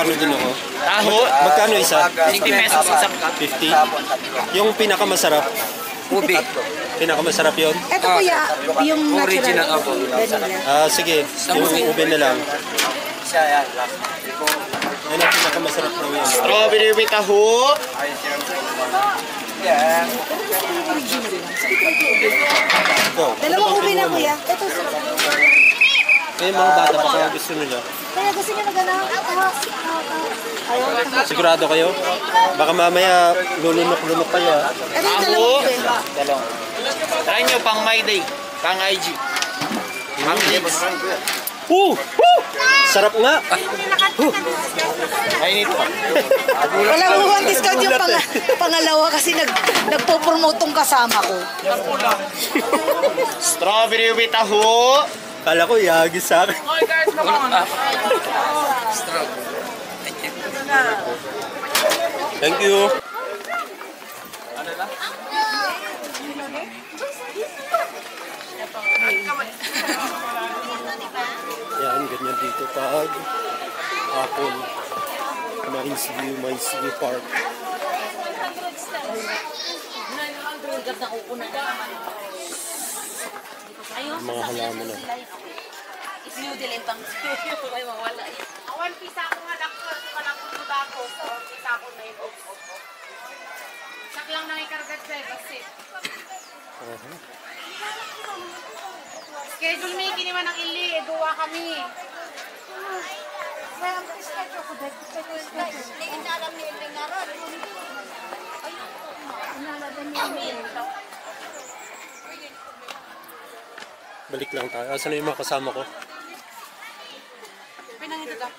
Magtatanong din ako. Taho. Magkano isa? 50 pesos isang cup. 50? Yung pinakamasarap. Ubi. Pinakamasarap yun? Ito kuya, yung Original natural. ako. Vanilla. Sige. Yung ube na lang. Yan ang pinakamasarap daw yan. Strawberry with taho. Go. Dalawang ube na kuya. Ito. Eh, mga bata pa kaya gusto nila. Kaya gusto niya na gano'n. Ayaw. Sigurado kayo? Baka mamaya lulunok-lunok kayo ha. Ito yung dalawang ube. Try nyo pang My Day. Pang IG. Pang Lips. Sarap nga! Ay nito. Walang mukhang discount yung pangalawa kasi nagpo-promote tong kasama ko. Strawberry with taho. Kala ko yagi sa akin. Thank you. Yan, ganyan dito pag hapon. Mines View Park. Mga halaman na. Isnudilin pang may mawala. Awan pisa ko nga dakto sa lang puta ko. Pisa ko na yun. Sak lang nang ikargat sa kasi. Schedule may kiniman ng ili, duwa kami. Balik lang tayo. Asan na yung mga kasama ko? Pinangito ka.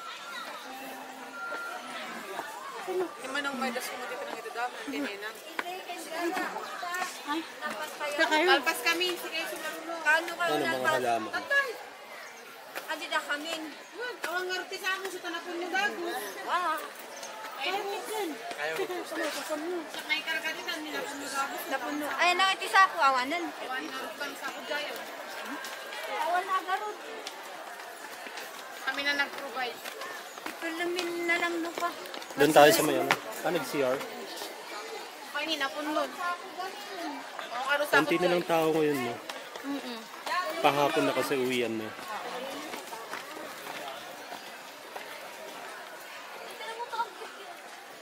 Iman ang may das ko mo pinangito ka. Hindi na. Kalpas kami. Sige, sumarulo. Kano kayo Ano mga halaman? Adi na kami. Awang ngarte sa akin sa tanapon mo gago. Ay, bukun. Sa may karagatitan, nilapon mo gago. Ay, nakiti sa ako, awanan. Awan narutan sa ako gayo. Awan na garod. Kami na nag-provide. Ipalamin na lang no pa. Doon tayo sa may ano? Nag-CR. Kaya ninapunlod. Konti na lang tao ngayon no? Pahapon na kasi uwian na.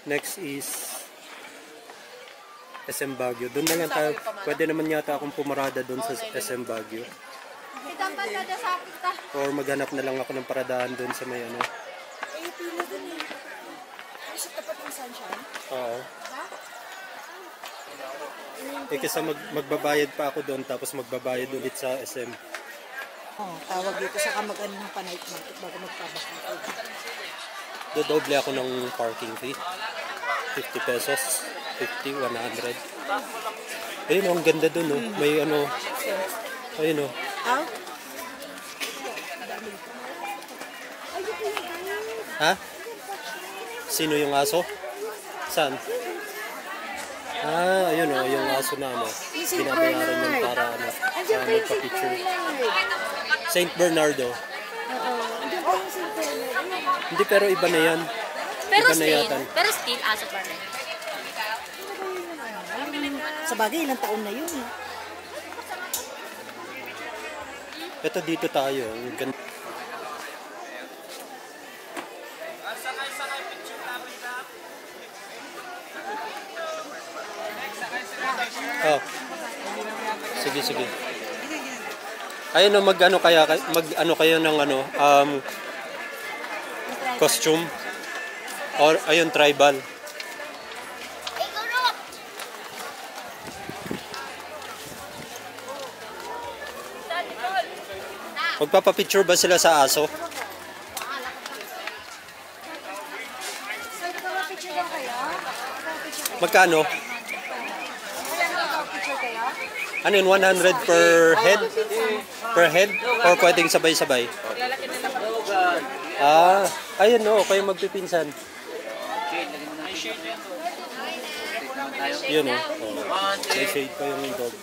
Next is SM Baguio. Doon na lang tayo. Pwede naman yata akong pumarada doon sa SM Baguio. Or maghanap na lang ako ng paradahan doon sa may ano. Ay, pila dun eh. Ay, sa tapat ng sunshine? Oo. Eh kasi magbabayad pa ako doon tapos magbabayad ulit sa SM. Tawag dito sa kamag-ano ng pa-night market bago magpabaka. Dodoble ako ng parking fee. 50 pesos. 50, 100. Ayun, ang ganda doon. Oh. May ano. Ayun oh. Ha? Sino yung aso? Saan? Ayun oh, yung aso na ano. Binabayaran yung para ano. Magpa-picture. Saint Bernardo. Hindi, pero iba na yan. Pero iba na yata. Pero still, aso pa rin. Sa bagay, ilang taon na yun. Ito dito tayo. Ang ganda. Oh. Sige, sige. Ayun no, mag-ano kayo ng ano, costume. Or ayun, tribal. Magpapapicture ba sila sa aso? Magkano? Ano yun, 100 per head? Per head? Or pwedeng sabay-sabay? Ayun no, kayo magpipinsan. Yun oh. May shade pa yung dog.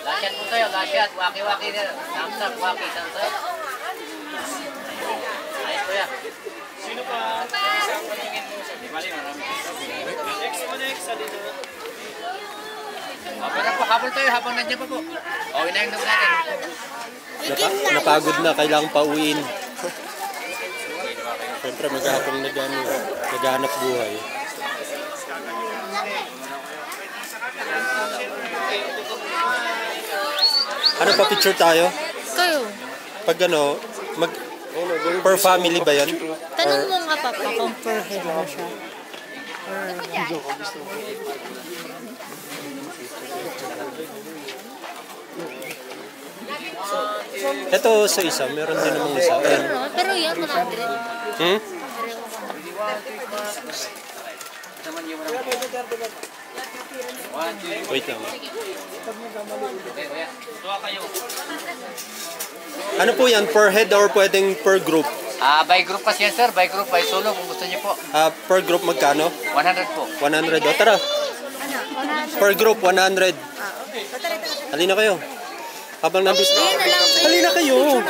Lasyat po tayo, lasyat. Waki-waki na. Thumbs up, waki, thumbs up. Ayos po yan. Sino pa? Pero po, habol tayo habang nandiyan pa po. O, na yung dog natin. Napagod na, kailangan pauwiin. Siyempre, maghapong naghanap buhay. Ano pa picture tayo? Kayo. Pag ano, per family ba yan? Tanong mo nga papa kung per head ba siya. Ito sa isa, meron din namang isa. Ayan. Pero yan, 100. Hmm? Wait lang. Ano po yan? Per head or pwedeng per group? By group kasi yan, sir. By group, by solo, kung gusto niyo po. Per group magkano? 100 po. 100. O tara. Per group, 100. Halina kayo. Habang nabis. Halina kayo.